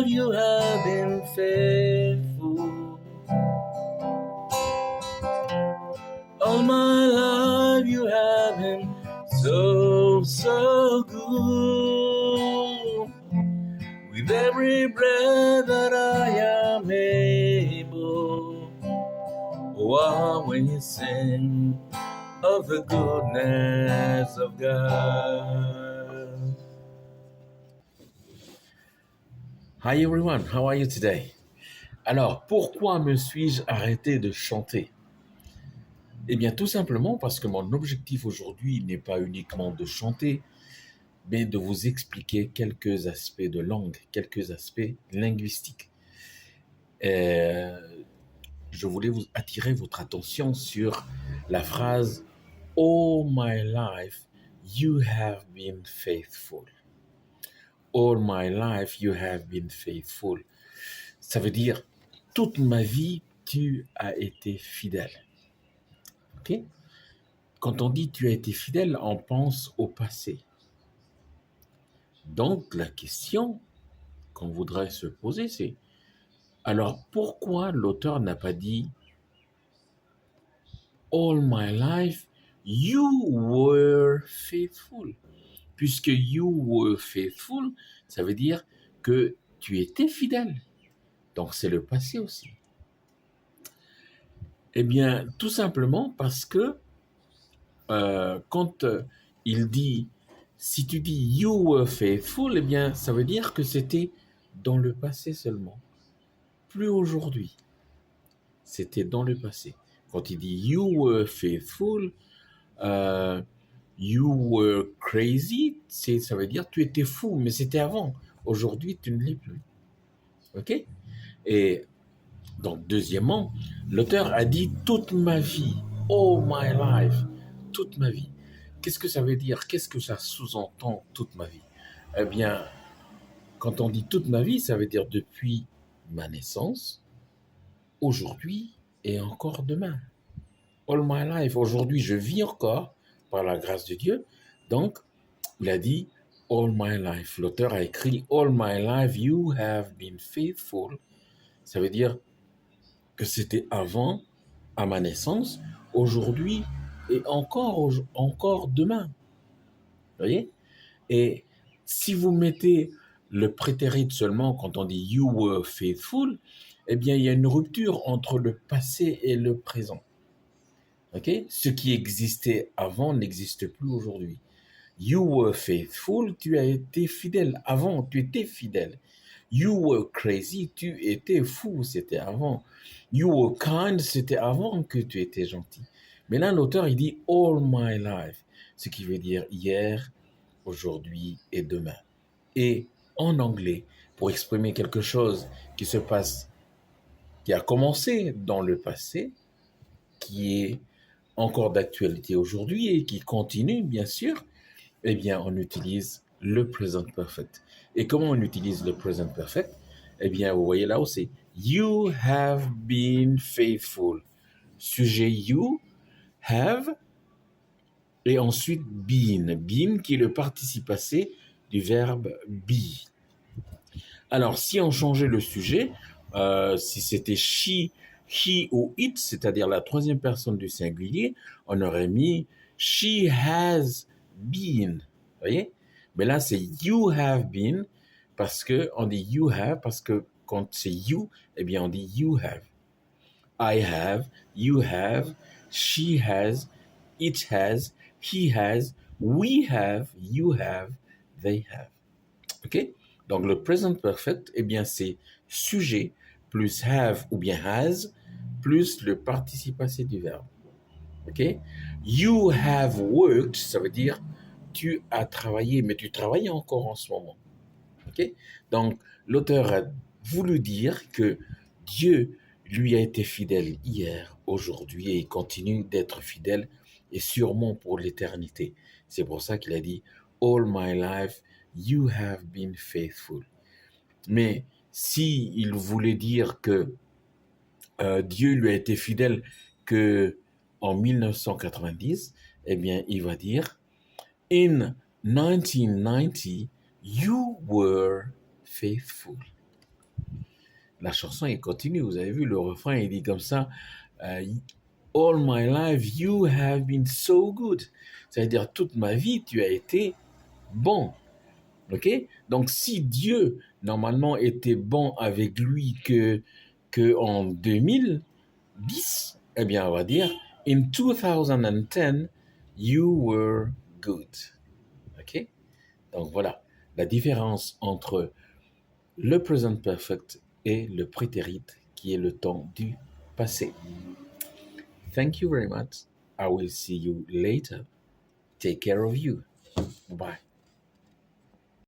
life you have been faithful. All my life you have been so good. With every breath that I am able, oh, I will sing of the goodness of God. Hi everyone, how are you today? Alors, pourquoi me suis-je arrêté de chanter? Eh bien, tout simplement parce que mon objectif aujourd'hui n'est pas uniquement de chanter, mais de vous expliquer quelques aspects de langue, quelques aspects linguistiques. Je voulais vous attirer votre attention sur la phrase « All my life, you have been faithful ». All my life, you have been faithful. Ça veut dire « Toute ma vie, tu as été fidèle ». Ok? Quand on dit « tu as été fidèle », on pense au passé. Donc, la question qu'on voudrait se poser, c'est alors pourquoi l'auteur n'a pas dit « All my life, you were faithful » puisque « you were faithful », ça veut dire que tu étais fidèle. Donc, c'est le passé aussi. Eh bien, tout simplement parce que quand il dit, si tu dis « you were faithful », eh bien, ça veut dire que c'était dans le passé seulement, plus aujourd'hui. C'était dans le passé. Quand il dit « you were faithful », you were crazy, ça veut dire tu étais fou, mais c'était avant. Aujourd'hui, tu ne l'es plus. OK? Et donc, deuxièmement, l'auteur a dit toute ma vie, all my life, toute ma vie. Qu'est-ce que ça veut dire? Qu'est-ce que ça sous-entend, toute ma vie? Eh bien, quand on dit toute ma vie, ça veut dire depuis ma naissance, aujourd'hui et encore demain. All my life, aujourd'hui, je vis encore par la grâce de Dieu. Donc, il a dit all my life. L'auteur a écrit all my life, you have been faithful. Ça veut dire que c'était avant, à ma naissance, aujourd'hui et encore demain. Vous voyez? Et si vous mettez le prétérit seulement quand on dit you were faithful, eh bien, il y a une rupture entre le passé et le présent. Okay? Ce qui existait avant n'existe plus aujourd'hui. You were faithful, tu as été fidèle. Avant, tu étais fidèle. You were crazy, tu étais fou, c'était avant. You were kind, c'était avant que tu étais gentil. Mais là, l'auteur, il dit all my life, ce qui veut dire hier, aujourd'hui et demain. Et en anglais, pour exprimer quelque chose qui se passe, qui a commencé dans le passé, qui est encore d'actualité aujourd'hui et qui continue, bien sûr, eh bien, on utilise le present perfect. Et comment on utilise le present perfect? Eh bien, vous voyez là où c'est you have been faithful. Sujet you, have, et ensuite been. Been qui est le participe passé du verbe be. Alors, si on changeait le sujet, si c'était she, he ou it, c'est-à-dire la troisième personne du singulier, on aurait mis she has been. Vous voyez? Mais là, c'est you have been, parce que on dit you have, parce que quand c'est you, eh bien, on dit you have. I have, you have, she has, it has, he has, we have, you have, they have. OK? Donc, le present perfect, eh bien, c'est sujet plus have ou bien has plus le participe passé du verbe. OK? You have worked, ça veut dire tu as travaillé, mais tu travailles encore en ce moment. OK? Donc, l'auteur a voulu dire que Dieu lui a été fidèle hier, aujourd'hui, et il continue d'être fidèle, et sûrement pour l'éternité. C'est pour ça qu'il a dit « All my life, you have been faithful ». Mais si il voulait dire que Dieu lui a été fidèle que en 1990, eh bien, il va dire « In 1990, you were faithful ». La chanson, elle continue. Vous avez vu, le refrain, il dit comme ça, euh, All my life, you have been so good. C'est-à-dire, toute ma vie, tu as été bon. OK? Donc, si Dieu, normalement, était bon avec lui que en 2010, eh bien, on va dire, in 2010, you were good. OK? Donc, voilà la différence entre le present perfect et le prétérite, qui est le temps du passé. Thank you very much. I will see you later. Take care of you. Bye.